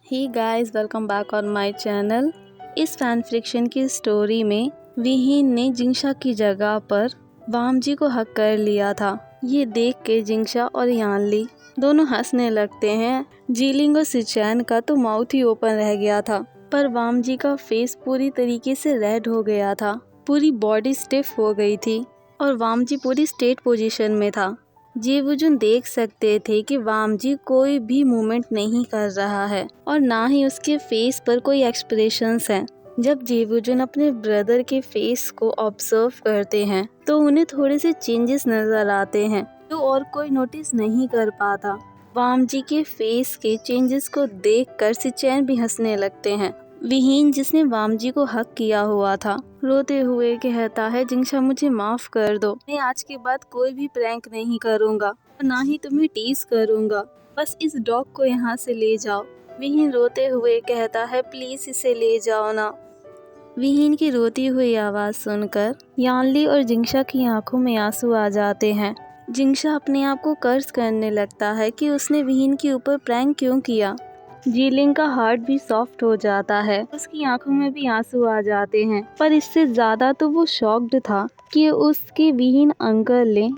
Hey guys, welcome back on my channel. इस fan fiction की story में विहीन ने जिंगशा की जगह पर वामजी को हक कर लिया था। ये देख के जिंगशा और यानली दोनों हंसने लगते हैं। जीलिंग और सिचैन का तो माउथ ही ओपन रह गया था, पर वामजी का फेस पूरी तरीके से रेड हो गया था, पूरी बॉडी स्टिफ हो गई थी और वामजी पूरी स्टेट पोजीशन में था। जेवुजुन देख सकते थे कि वामजी कोई भी मूवमेंट नहीं कर रहा है और ना ही उसके फेस पर कोई एक्सप्रेशंस हैं। जब जेवुजुन अपने ब्रदर के फेस को ऑब्जर्व करते हैं तो उन्हें थोड़े से चेंजेस नजर आते हैं जो और कोई नोटिस नहीं कर पाता। वामजी के फेस के चेंजेस को देखकर सिचैन भी हंसने लगते हैं। विहीन, जिसने वामजी को हक किया हुआ था, रोते हुए कहता है, जिंगशा मुझे माफ कर दो, मैं आज के बाद कोई भी प्रैंक नहीं करूँगा और ना ही तुम्हें टीज करूँगा, बस इस डॉग को यहाँ से ले जाओ। विहीन रोते हुए कहता है, प्लीज इसे ले जाओ ना। विहीन की रोती हुई आवाज़ सुनकर यानली और जिंगशा की आंखों में आंसू आ जाते हैं। जिंगशा अपने आप को कर्ज करने लगता है कि उसने विहीन के ऊपर प्रैंक क्यों किया। जीलिंग का हार्ट भी सॉफ्ट हो जाता है, उसकी आंखों में भी आंसू आ जाते हैं, पर इससे ज्यादा तो वो शॉक्ड था कि उसके विहीन अंकल ने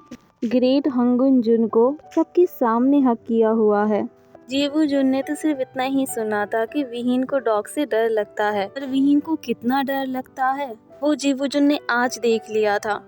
ग्रेट हंगुन जुन को सबके सामने हक किया हुआ है। जेवुजुन ने तो सिर्फ इतना ही सुना था कि विहीन को डॉग से डर लगता है, पर विहीन को कितना डर लगता है वो जेवुजुन ने आज देख लिया था।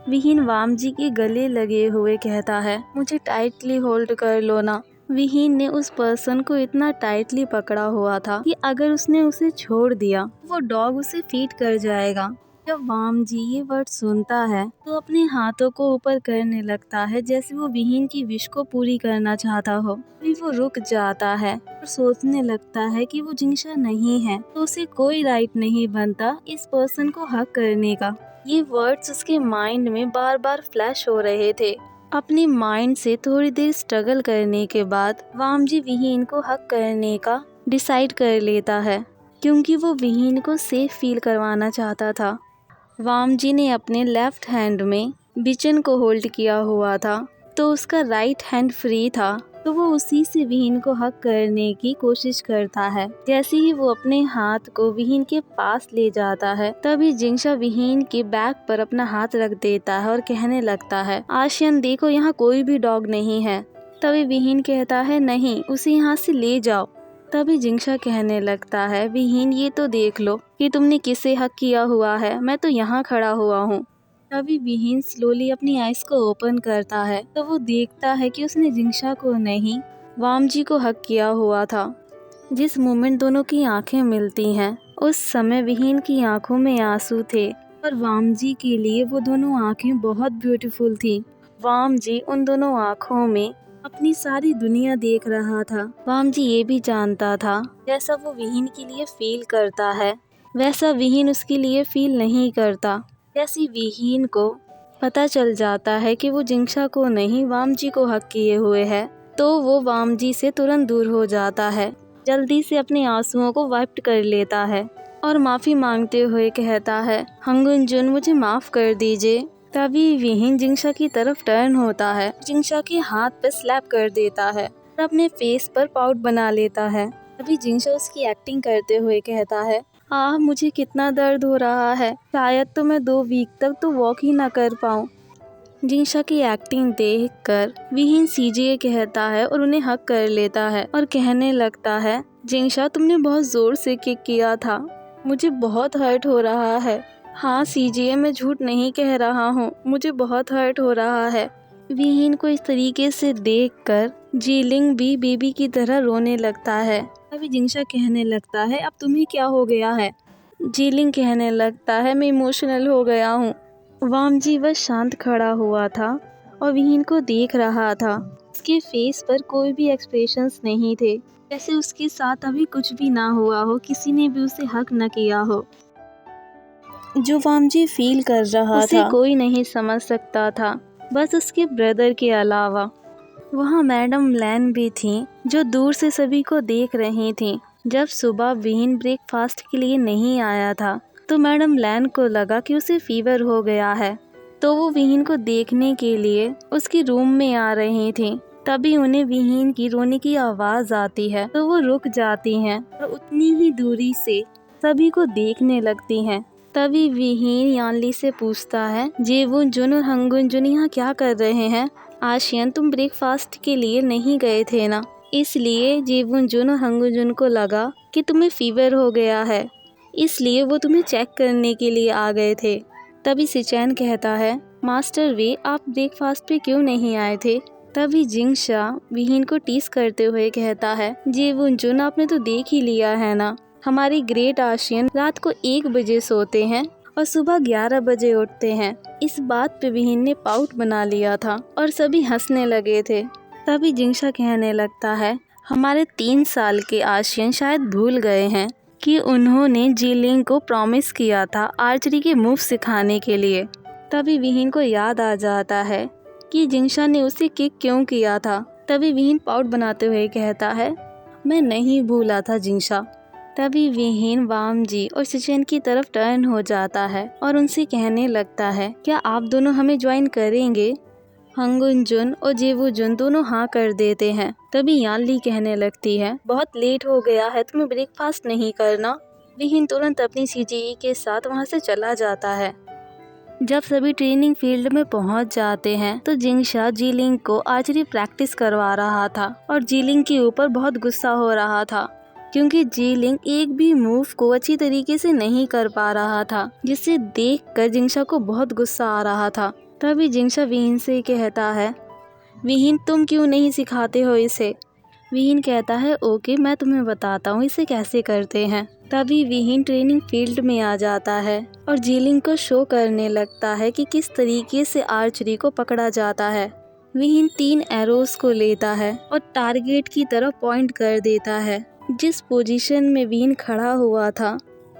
विहीन वामजी के गले लगे हुए कहता है, मुझे टाइटली होल्ड कर लो ना। विहीन ने उस पर्सन को इतना टाइटली पकड़ा हुआ था कि अगर उसने उसे छोड़ दिया वो डॉग उसे फीड कर जाएगा। जब वामजी ये वर्ड सुनता है तो अपने हाथों को ऊपर करने लगता है जैसे वो विहीन की विश को पूरी करना चाहता हो। फिर वो रुक जाता है और सोचने लगता है कि वो जिंगशा नहीं है तो उसे कोई राइट नहीं बनता इस पर्सन को हक करने का। ये वर्ड्स उसके माइंड में बार बार फ्लैश हो रहे थे। अपने माइंड से थोड़ी देर स्ट्रगल करने के बाद वामजी विहीन को हक करने का डिसाइड कर लेता है, क्योंकि वो विहीन को सेफ फील करवाना चाहता था। वामजी ने अपने लेफ्ट हैंड में बिचन को होल्ड किया हुआ था तो उसका राइट हैंड फ्री था, तो वो उसी से विहीन को हक करने की कोशिश करता है। जैसे ही वो अपने हाथ को विहीन के पास ले जाता है तभी जिंगशा विहीन के बैक पर अपना हाथ रख देता है और कहने लगता है, आशियन देखो, यहाँ कोई भी डॉग नहीं है। तभी विहीन कहता है, नहीं, उसे यहाँ से ले जाओ। तभी जिंगशा कहने लगता है, विहीन ये तो देख लो कि तुमने किसे हक किया हुआ है, मैं तो यहाँ खड़ा हुआ हूँ। तभी विहीन स्लोली अपनी आइज को ओपन करता है तो वो देखता है कि उसने जिंगशा को नहीं, वामजी को हक किया हुआ था। जिस मोमेंट दोनों की आंखें मिलती हैं उस समय विहीन की आंखों में आंसू थे और वामजी के लिए वो दोनों आंखें बहुत ब्यूटीफुल थी। वामजी उन दोनों आंखों में अपनी सारी दुनिया देख रहा था। वामजी ये भी जानता था जैसा वो विहीन के लिए फील करता है वैसा विहीन उसके लिए फील नहीं करता। जैसे विहीन को पता चल जाता है कि वो जिंगशा को नहीं वामजी को हक किए हुए है तो वो वामजी से तुरंत दूर हो जाता है, जल्दी से अपने आंसुओं को वाइप कर लेता है और माफ़ी मांगते हुए कहता है, हंगुन जुन, मुझे माफ़ कर दीजिए। तभी विहीन जिंगशा की तरफ टर्न होता है, जिंगशा के हाथ पे स्लैप कर देता है और अपने फेस पर पाउट बना लेता है। तभी जिंगशा उसकी एक्टिंग करते हुए कहता है, मुझे कितना दर्द हो रहा है, शायद तो मैं 2 वीक तक तो वॉक ही ना कर पाऊँ। जिंगशा की एक्टिंग देखकर विहीन सीजे कहता है और उन्हें हक कर लेता है और कहने लगता है, जिंगशा, तुमने बहुत जोर से किक किया था, मुझे बहुत हर्ट हो रहा है। हाँ सीजे, मैं झूठ नहीं कह रहा हूँ, मुझे बहुत हर्ट हो रहा है। विहीन को इस तरीके से देखकर जीलिंग भी बेबी की तरह रोने लगता है। तभी जिंगशा कहने लगता है, अब तुम्हें क्या हो गया है। जीलिंग कहने लगता है, मैं इमोशनल हो गया हूँ। वामजी बस शांत खड़ा हुआ था और विहीन को देख रहा था। उसके फेस पर कोई भी एक्सप्रेशंस नहीं थे, जैसे उसके साथ अभी कुछ भी ना हुआ हो, किसी ने भी उसे हक न किया हो। जो वामजी फील कर रहा था कोई नहीं समझ सकता था, बस उसके ब्रदर के अलावा। वहाँ मैडम लैन भी थी जो दूर से सभी को देख रही थी। जब सुबह विहीन ब्रेकफास्ट के लिए नहीं आया था तो मैडम लैन को लगा कि उसे फीवर हो गया है, तो वो विहीन को देखने के लिए उसके रूम में आ रही थी। तभी उन्हें विहीन की रोने की आवाज आती है तो वो रुक जाती हैं और उतनी ही दूरी से सभी को देखने लगती हैं। तभी विहीन यानली से पूछता है, जेवुन जुन और हंगुन जुन यहाँ क्या कर रहे हैं? आशियन, तुम ब्रेकफास्ट के लिए नहीं गए थे ना? इसलिए जेवुन जुन और हंगुन जुन को लगा कि तुम्हें फीवर हो गया है, इसलिए वो तुम्हें चेक करने के लिए आ गए थे। तभी सिचैन कहता है, मास्टर वे, आप ब्रेकफास्ट पे क्यों नहीं आए थे? तभी जिंगशा विहीन को टीस करते हुए कहता है, जेवुन जुन, आपने तो देख ही लिया है ना, हमारी ग्रेट आशियन रात को 1 बजे सोते हैं और सुबह 11 बजे उठते हैं। इस बात पे विहीन ने पाउट बना लिया था और सभी हंसने लगे थे। तभी जिंगशा कहने लगता है, हमारे 3 साल के आशियन शायद भूल गए हैं कि उन्होंने जीलिंग को प्रॉमिस किया था आर्चरी के मूव सिखाने के लिए। तभी विहीन को याद आ जाता है कि जिंगशा ने उसे किक क्यों किया था। तभी विहीन पाउट बनाते हुए कहता है, मैं नहीं भूला था जिंगशा। तभी विहीन वामजी और सिचेन की तरफ टर्न हो जाता है और उनसे कहने लगता है, क्या आप दोनों हमें ज्वाइन करेंगे? हंगुन जुन और जेवू जुन दोनों हाँ कर देते हैं। तभी यानली कहने लगती है, बहुत लेट हो गया है, तुम्हें ब्रेकफास्ट नहीं करना? विहीन तुरंत अपनी सीजीई के साथ वहाँ से चला जाता है। जब सभी ट्रेनिंग फील्ड में पहुंच जाते हैं तो जिंगशा जीलिंग को आर्चरी प्रैक्टिस करवा रहा था और जीलिंग के ऊपर बहुत गुस्सा हो रहा था क्योंकि जीलिंग एक भी मूव को अच्छी तरीके से नहीं कर पा रहा था, जिसे देखकर जिंगशा को बहुत गुस्सा आ रहा था। तभी जिंगशा विहीन से कहता है, विहीन, तुम क्यों नहीं सिखाते हो इसे? विहीन कहता है, ओके, मैं तुम्हें बताता हूँ इसे कैसे करते हैं। तभी विहीन ट्रेनिंग फील्ड में आ जाता है और जीलिंग को शो करने लगता है कि किस तरीके से आर्चरी को पकड़ा जाता है। विहीन 3 एरोस को लेता है और टारगेट की तरफ पॉइंट कर देता है। जिस पोजीशन में विहीन खड़ा हुआ था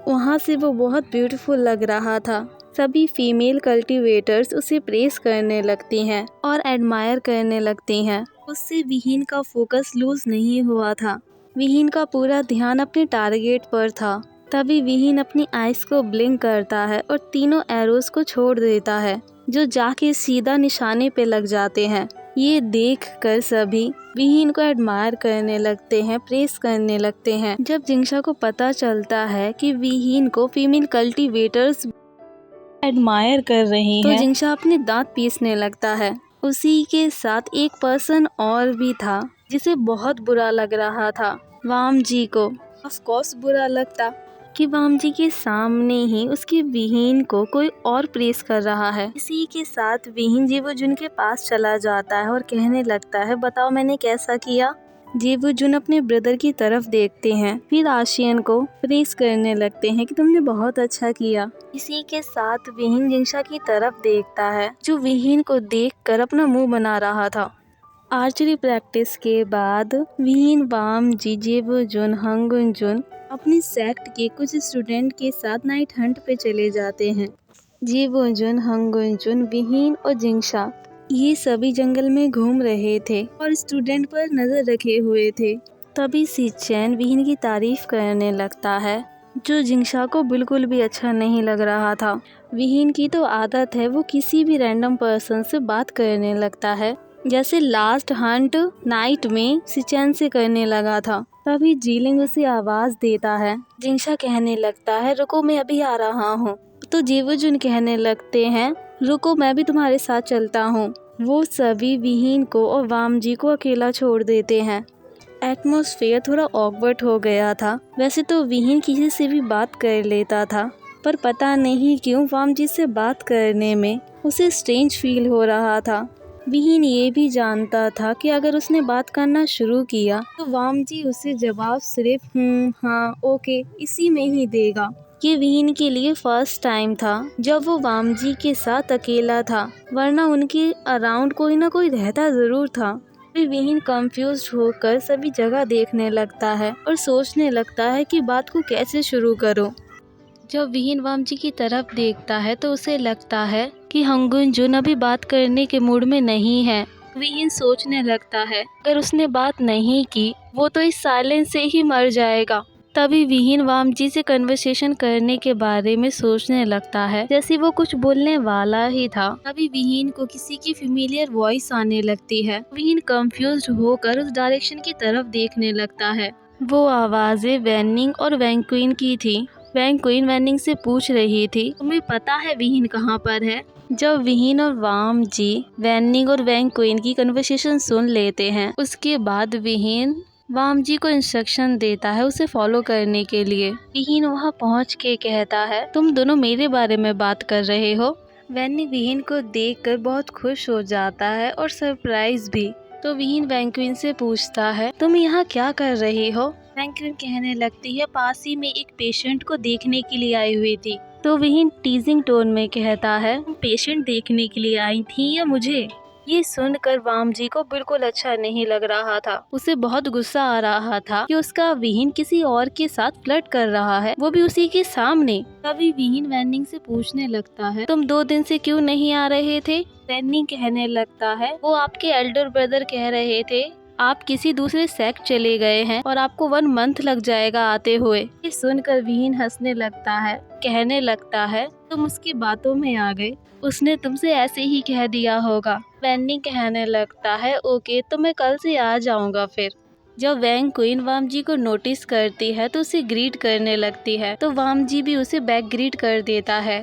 वहाँ से वो बहुत ब्यूटीफुल लग रहा था। सभी फीमेल कल्टीवेटर्स उसे प्रेस करने लगती हैं और एडमायर करने लगती हैं। उससे विहीन का फोकस लूज नहीं हुआ था। विहीन का पूरा ध्यान अपने टारगेट पर था। तभी विहीन अपनी आइज को ब्लिंक करता है और तीनों एरोस को छोड़ देता है, जो जाके सीधा निशाने पे लग जाते हैं। ये देखकर सभी विहीन को एडमायर करने लगते हैं, प्रेस करने लगते हैं। जब जिंगशा को पता चलता है कि विहीन को फीमेल कल्टीवेटर्स एडमायर कर रही हैं, तो जिंगशा अपने दांत पीसने लगता है। उसी के साथ एक पर्सन और भी था जिसे बहुत बुरा लग रहा था, वामजी को। ऑफ कोर्स बुरा लगता कि वामजी के सामने ही उसकी विहीन को कोई और प्रेस कर रहा है। इसी के साथ विहीन जेवुजुन के पास चला जाता है और कहने लगता है, बताओ मैंने कैसा किया? जेवुजुन अपने ब्रदर की तरफ देखते हैं, फिर आशियन को प्रेस करने लगते हैं कि तुमने बहुत अच्छा किया। इसी के साथ विहीन जिंगशा की तरफ देखता है, जो विहीन को देखकर अपना मुंह बना रहा था। आर्चरी प्रैक्टिस के बाद विहीन, वामजी, जेवुजुन, हंगुन जुन अपनी सेक्ट के कुछ स्टूडेंट के साथ नाइट हंट पे चले जाते हैं। जेवुजुन, हंगुन जुन, विहीन और जिंगशा ये सभी जंगल में घूम रहे थे और स्टूडेंट पर नजर रखे हुए थे। तभी सिचेन विहीन की तारीफ करने लगता है, जो जिंगशा को बिल्कुल भी अच्छा नहीं लग रहा था। विहीन की तो आदत है वो किसी भी रैंडम पर्सन से बात करने लगता है, जैसे लास्ट हंट नाइट में सिचेन से करने लगा था। तभी जीलिंग उसे आवाज देता है। जिंगशा कहने लगता है, रुको मैं अभी आ रहा हूँ। तो जेवुजुन कहने लगते हैं, रुको मैं भी तुम्हारे साथ चलता हूँ। वो सभी विहीन को और वामजी को अकेला छोड़ देते हैं। एटमॉस्फेयर थोड़ा ऑकवर्ड हो गया था। वैसे तो विहीन किसी से भी बात कर लेता था, पर पता नहीं क्यों वामजी से बात करने में उसे स्ट्रेंज फील हो रहा था। विहीन ये भी जानता था कि अगर उसने बात करना शुरू किया तो वामजी उसे जवाब सिर्फ हाँ, ओके इसी में ही देगा। ये विहीन के लिए फर्स्ट टाइम था जब वो वामजी के साथ अकेला था, वरना उनके अराउंड कोई ना कोई रहता जरूर था। फिर विहीन कंफ्यूज होकर सभी जगह देखने लगता है और सोचने लगता है कि बात को कैसे शुरू करूं। जब विहीन वामजी की तरफ देखता है तो उसे लगता है कि हंगुन जुन अभी बात करने के मूड में नहीं है। विहीन सोचने लगता है, अगर उसने बात नहीं की वो तो इस साइलेंस से ही मर जाएगा। तभी विहीन वामजी से कन्वर्सेशन करने के बारे में सोचने लगता है, जैसे वो कुछ बोलने वाला ही था। तभी विहीन को किसी की फेमिलियर वॉइस आने लगती है। विहीन कंफ्यूज्ड होकर उस डायरेक्शन की तरफ देखने लगता है। वो आवाजें वैनिंग और वैंक्विन की थी। वैंक्विन वैनिंग से पूछ रही थी, तुम्हें पता है विहीन कहाँ पर है? जब विहीन और वामजी वैनिंग और वैंक्विन की कन्वर्सेशन सुन लेते हैं, उसके बाद विहीन वामजी को इंस्ट्रक्शन देता है उसे फॉलो करने के लिए। विहीन वहां पहुंच के कहता है, तुम दोनों मेरे बारे में बात कर रहे हो? वैनी विहीन को देखकर बहुत खुश हो जाता है और सरप्राइज भी। तो विहीन वैंक्विन से पूछता है, तुम यहाँ क्या कर रही हो? वैंक्विन कहने लगती है, पास ही में एक पेशेंट को देखने के लिए आई हुई थी। तो विहीन टीजिंग टोन में कहता है, तुम पेशेंट देखने के लिए आई थी या मुझे? ये सुनकर वामजी को बिल्कुल अच्छा नहीं लग रहा था। उसे बहुत गुस्सा आ रहा था कि उसका विहीन किसी और के साथ फ्लर्ट कर रहा है, वो भी उसी के सामने। तभी विहीन वैनिंग से पूछने लगता है, तुम 2 दिन से क्यों नहीं आ रहे थे? वैनिंग कहने लगता है, वो आपके एल्डर ब्रदर कह रहे थे आप किसी दूसरे सेक्ट चले गए हैं और आपको 1 मंथ लग जाएगा आते हुए। ये सुनकर विहीन हंसने लगता है, कहने लगता है, तुम उसकी बातों में आ गए, उसने तुमसे ऐसे ही कह दिया होगा। वैनिंग कहने लगता है, ओके तो मैं कल से आ जाऊंगा फिर। जब वैंक्विन वामजी को नोटिस करती है तो उसे ग्रीट करने लगती है, तो वामजी भी उसे बैक ग्रीट कर देता है।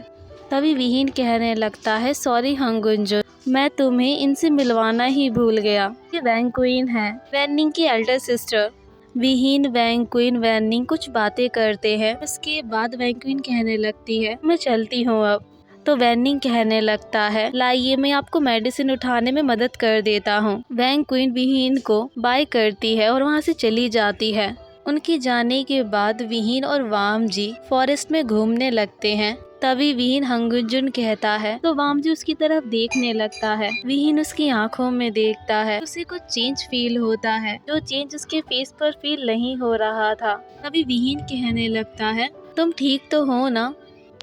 तभी विहीन कहने लगता है, सॉरी हंगुंजुन, मैं तुम्हें इनसे मिलवाना ही भूल गया। ये वैंक्विन है, वैनिंग की एल्डर सिस्टर। विहीन वैंक्विन वैनिंग कुछ बातें करते हैं। उसके बाद वैंक्विन कहने लगती है, मैं चलती हूँ अब। तो वैनिंग कहने लगता है, लाइए मैं आपको मेडिसिन उठाने में मदद कर देता हूँ। वैंक्विन विहीन को बाय करती है और वहाँ से चली जाती है। उनके जाने के बाद विहीन और वामजी फॉरेस्ट में घूमने लगते हैं। तभी विहीन हंगुंजुन कहता है, तो वामजी उसकी तरफ देखने लगता है। विहीन उसकी आंखों में देखता है, उसे कुछ चेंज फील होता है, जो चेंज उसके फेस पर फील नहीं हो रहा था। तभी विहीन कहने लगता है, तुम ठीक तो हो ना?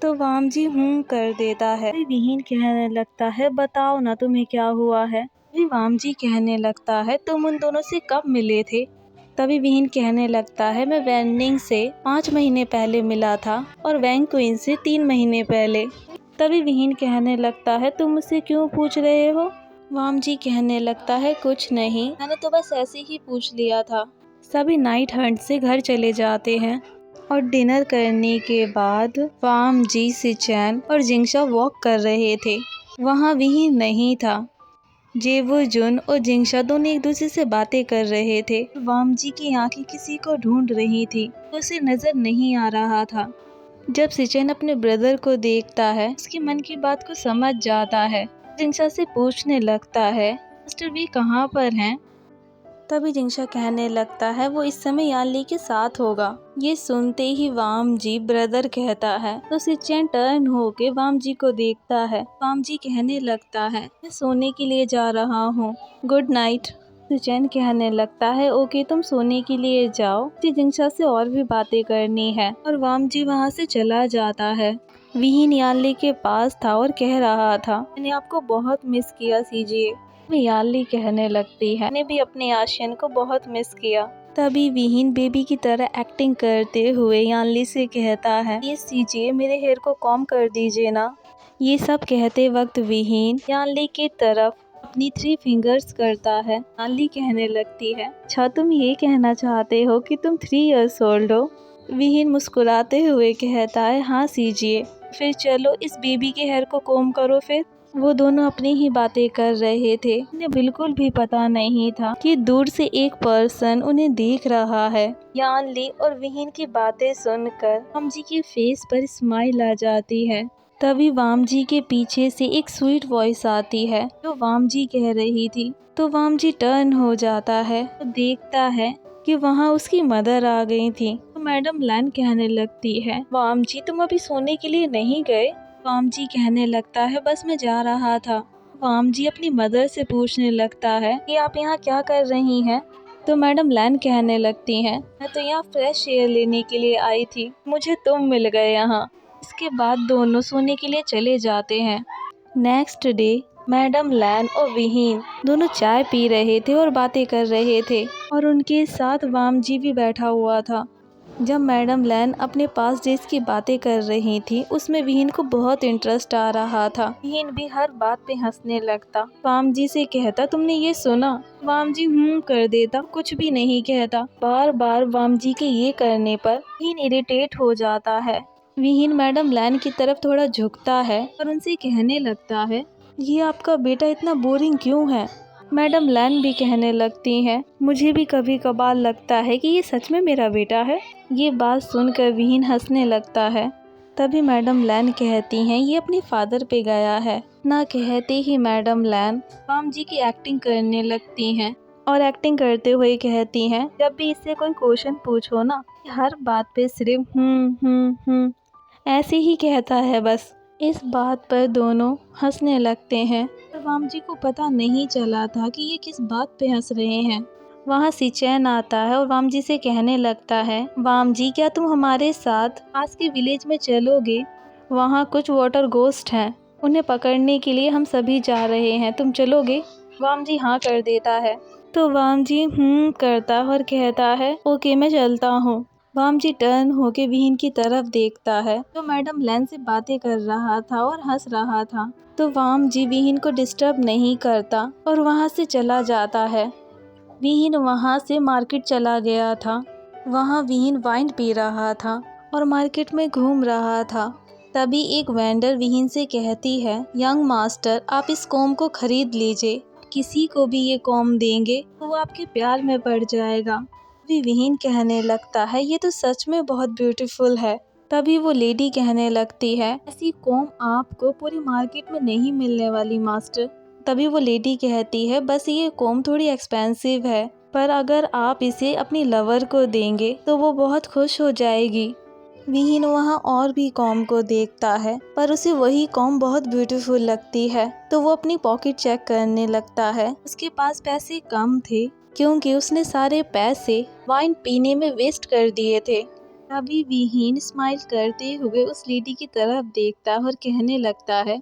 तो वामजी कर देता है। विहीन कहने लगता है, बताओ ना तुम्हें क्या हुआ है? वामजी कहने लगता है, तुम उन दोनों से कब मिले थे? तभी विहीन कहने लगता है, मैं वैनिंग से 5 महीने पहले मिला था और वैंक्विन से 3 महीने पहले। तभी विहीन कहने लगता है, तुम मुझसे क्यों पूछ रहे हो? वामजी कहने लगता है, कुछ नहीं, मैंने तो बस ऐसे ही पूछ लिया था। सभी नाइट हंट से घर चले जाते हैं और डिनर करने के बाद वामजी, सिचेन और जिंगशा वॉक कर रहे थे। वहाँ विहीन नहीं था। जेवुजुन और जिंगशा दोनों एक दूसरे से बातें कर रहे थे। वामजी की आंखें किसी को ढूंढ रही थी, उसे नजर नहीं आ रहा था। जब सिचेन अपने ब्रदर को देखता है, उसके मन की बात को समझ जाता है। जिंगशा से पूछने लगता है, मास्टर वी कहाँ पर हैं? तभी जिंगशा कहने लगता है, वो इस समय यानली के साथ होगा। ये सुनते ही वामजी ब्रदर कहता है, तो सिचेन टर्न होके वामजी को देखता है। वामजी कहने लगता है, मैं सोने के लिए जा रहा हूँ, गुड नाइट। सिचेन कहने लगता है, ओके तुम सोने के लिए जाओ, मुझे जिंगशा से और भी बातें करनी है। और वामजी वहाँ से चला जाता है। विहीन यानली के पास था और कह रहा था, मैंने आपको बहुत मिस किया सीजीए। यानली कहने लगती है, मैंने भी अपने आशियन को बहुत मिस किया। तभी विहीन बेबी की तरह एक्टिंग करते हुए यानली से कहता है, ये सीजिए मेरे हेयर को कॉम कर दीजिए ना। ये सब कहते वक्त विहीन यानली की तरफ अपनी 3 फिंगर्स करता है। यानली कहने लगती है, अच्छा तुम ये कहना चाहते हो कि तुम 3 इयर्स ओल्ड हो? विहीन मुस्कुराते हुए कहता है, हाँ सीजिए। फिर चलो इस बेबी के हेयर को कॉम करो। फिर वो दोनों अपनी ही बातें कर रहे थे। उन्हें बिल्कुल भी पता नहीं था कि दूर से एक पर्सन उन्हें देख रहा है। यानली और विहीन की बातें सुनकर वामजी के फेस पर स्माइल आ जाती है। तभी वामजी के पीछे से एक स्वीट वॉइस आती है जो वामजी कह रही थी। तो वामजी टर्न हो जाता है तो देखता है कि वहाँ उसकी मदर आ गई थी। तो मैडम लैन कहने लगती है, वामजी तुम अभी सोने के लिए नहीं गए? वामजी कहने लगता है, बस मैं जा रहा था। वामजी अपनी मदर से पूछने लगता है कि आप यहाँ क्या कर रही हैं? तो मैडम लैन कहने लगती हैं, मैं तो यहाँ फ्रेश एयर लेने के लिए आई थी, मुझे तुम मिल गए यहाँ। इसके बाद दोनों सोने के लिए चले जाते हैं। नेक्स्ट डे मैडम लैन और विहीन दोनों चाय पी रहे थे और बातें कर रहे थे और उनके साथ वामजी भी बैठा हुआ था। जब मैडम लैन अपने पास डेज की बातें कर रही थी, उसमें विहीन को बहुत इंटरेस्ट आ रहा था। विहीन भी हर बात पे हंसने लगता। वाम जी से कहता, तुमने ये सुना? वाम जी कर देता, कुछ भी नहीं कहता। बार बार वाम जी के ये करने पर विहीन इरिटेट हो जाता है। विहीन मैडम लैन की तरफ थोड़ा झुकता है और उनसे कहने लगता है, ये आपका बेटा इतना बोरिंग क्यों है? मैडम लैन भी कहने लगती हैं, मुझे भी कभी कभार लगता है कि ये सच में मेरा बेटा है। ये बात सुनकर विहीन हंसने लगता है। तभी मैडम लैन कहती हैं, ये अपने फादर पे गया है। ना कहते ही मैडम लैन वाम जी की एक्टिंग करने लगती हैं और एक्टिंग करते हुए कहती हैं, जब भी इससे कोई क्वेश्चन पूछो ना, हर बात पे सिर्फ ऐसे ही कहता है बस। इस बात पर दोनों हंसने लगते हैं और वाम जी को पता नहीं चला था कि ये किस बात पे हंस रहे हैं। वहाँ सिचैन आता है और वाम जी से कहने लगता है, वाम जी क्या तुम हमारे साथ पास के विलेज में चलोगे? वहाँ कुछ वाटर गोस्ट हैं, उन्हें पकड़ने के लिए हम सभी जा रहे हैं, तुम चलोगे? वाम जी हाँ कर देता है। तो वाम जी करता और कहता है, ओके मैं चलता हूँ। वाम जी टर्न होके विहीन की तरफ देखता है, तो मैडम लैन से बातें कर रहा था और हंस रहा था। तो वाम जी विहीन को डिस्टर्ब नहीं करता और वहाँ से चला जाता है। विहीन वहाँ से मार्केट चला गया था। वहाँ विहीन वाइन पी रहा था और मार्केट में घूम रहा था। तभी एक वेंडर विहीन से कहती है, यंग मास्टर आप इस कॉम को खरीद लीजिए, किसी को भी ये कॉम देंगे तो वो आपके प्यार में पड़ जाएगा। तभी विहीन कहने लगता है, ये तो सच में बहुत ब्यूटीफुल है। तभी वो लेडी कहने लगती है, ऐसी कॉम आपको पूरी मार्केट में नहीं मिलने वाली मास्टर। तभी वो लेडी कहती है, बस ये कॉम थोड़ी एक्सपेंसिव है, पर अगर आप इसे अपनी लवर को देंगे तो वो बहुत खुश हो जाएगी। विहीन वहाँ और भी कॉम को देखता है, पर उसे वही कॉम बहुत ब्यूटीफुल लगती है, तो वो अपनी पॉकेट चेक करने लगता है। उसके पास पैसे कम थे क्योंकि उसने सारे पैसे वाइन पीने में वेस्ट कर दिए थे। तभी विहीन स्माइल करते हुए उस लेडी की तरफ देखता है और कहने लगता है,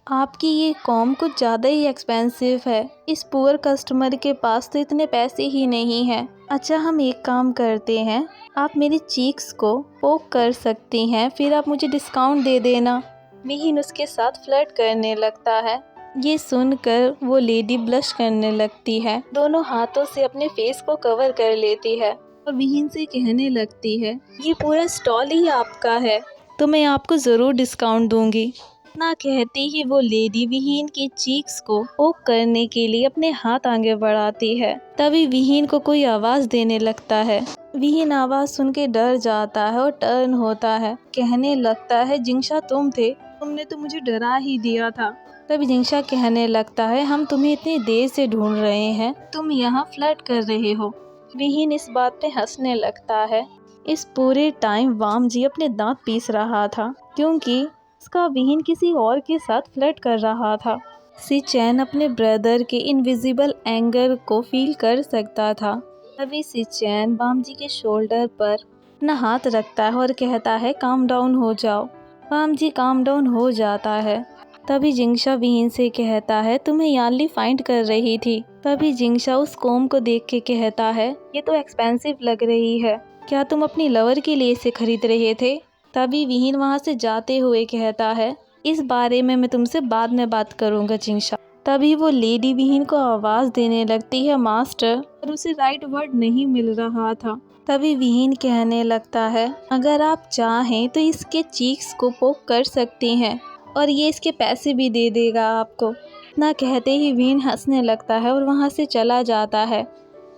आपकी ये कॉम कुछ ज़्यादा ही एक्सपेंसिव है, इस पुअर कस्टमर के पास तो इतने पैसे ही नहीं हैं। अच्छा हम एक काम करते हैं, आप मेरी चीक्स को पोक कर सकती हैं, फिर आप मुझे डिस्काउंट दे देना। विहीन उसके साथ फ्लर्ट करने लगता है। ये सुनकर वो लेडी ब्लश करने लगती है, दोनों हाथों से अपने फेस को कवर कर लेती है और विहीन से कहने लगती है, ये पूरा स्टॉल ही आपका है, तो मैं आपको ज़रूर डिस्काउंट दूंगी। ना कहती ही वो लेडी विहीन की चीक्स को पोक करने के लिए अपने हाथ आगे बढ़ाती है। तभी विहीन को कोई आवाज़ देने लगता है। विहीन आवाज़ सुन के डर जाता है और टर्न होता है, कहने लगता है, जिंशा तुम थे, तुमने तो मुझे डरा ही दिया था। तभी जिंशा कहने लगता है, हम तुम्हें इतनी देर से ढूंढ रहे हैं, तुम यहाँ फ्लर्ट कर रहे हो। विहीन इस बात पे हंसने लगता है। इस पूरे टाइम वाम जी अपने दांत पीस रहा था क्योंकि उसका विहीन किसी और के साथ फ्लर्ट कर रहा था। सिचैन अपने ब्रदर के इनविजिबल एंगर को फील कर सकता था। तभी सिचैन वाम जी के शोल्डर पर अपना हाथ रखता है और कहता है, काम डाउन हो जाओ। वाम जी काम डाउन हो जाता है। तभी जिंशा विहीन से कहता है, तुम्हें यानली फाइंड कर रही थी। तभी जिंशा उस कोम को देख के कहता है, ये तो एक्सपेंसिव लग रही है, क्या तुम अपनी लवर के लिए इसे खरीद रहे थे? तभी विहीन वहाँ से जाते हुए कहता है, इस बारे में मैं तुमसे बाद में बात करूँगा जिंशा। तभी वो लेडी विहीन को आवाज़ देने लगती है, मास्टर, पर उसे राइट वर्ड नहीं मिल रहा था। तभी विहीन कहने लगता है, अगर आप चाहें तो इसके चीक्स को पोक कर सकती हैं और ये इसके पैसे भी दे देगा आपको। ना कहते ही विहीन हंसने लगता है और वहाँ से चला जाता है।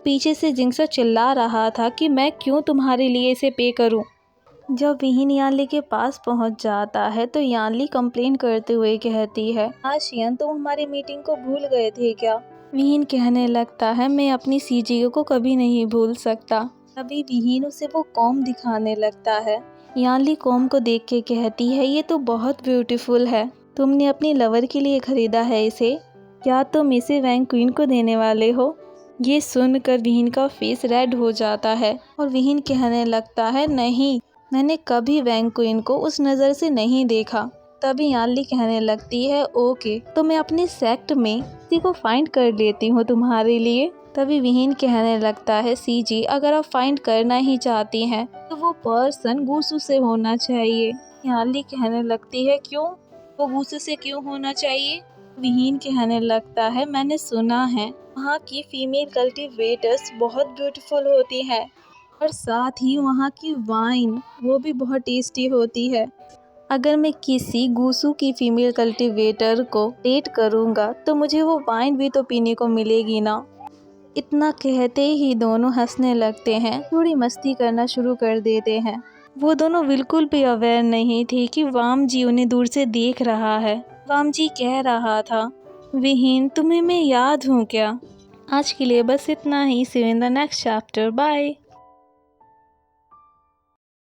पीछे से जिंशा चिल्ला रहा था कि मैं क्यों तुम्हारे लिए इसे पे करूं। जब विहीन यानली के पास पहुंच जाता है तो यानली कंप्लेन करते हुए कहती है, आशियन तुम हमारी मीटिंग को भूल गए थे क्या? विहीन कहने लगता है, मैं अपनी सीजीओ को कभी नहीं भूल सकता। तभी विहीन उसे वो कॉम दिखाने लगता है। यानली कॉम को देख के कहती है, ये तो बहुत ब्यूटीफुल है, तुमने अपनी लवर के लिए खरीदा है इसे, क्या तुम इसे वैंग क्वीन को देने वाले हो? ये सुनकर विहीन का फेस रेड हो जाता है और विहीन कहने लगता है, नहीं, मैंने कभी वैंग क्वीन को उस नज़र से नहीं देखा। तभी यानली कहने लगती है, ओके, तो मैं अपने सेक्ट में किसी को फाइंड कर लेती हूँ तुम्हारे लिए। तभी विहीन कहने लगता है, सीजी अगर आप फाइंड करना ही चाहती हैं तो वो पर्सन गूसू से होना चाहिए। याली कहने लगती है, क्यों, वो गूसू से क्यों होना चाहिए? विहीन कहने लगता है, मैंने सुना है वहाँ की फीमेल कल्टीवेटर्स बहुत ब्यूटीफुल होती है और साथ ही वहाँ की वाइन वो भी बहुत टेस्टी होती है। अगर मैं किसी गूसू की फीमेल कल्टीवेटर को डेट करूँगा तो मुझे वो वाइन भी तो पीने को मिलेगी ना। इतना कहते ही दोनों हंसने लगते हैं, थोड़ी मस्ती करना शुरू कर देते हैं। वो दोनों बिल्कुल भी अवेयर नहीं थे कि वामजी उन्हें दूर से देख रहा है। वामजी कह रहा था, विहीन तुम्हें मैं याद हूँ क्या? आज के लिए बस इतना ही। See you in the next chapter. Bye.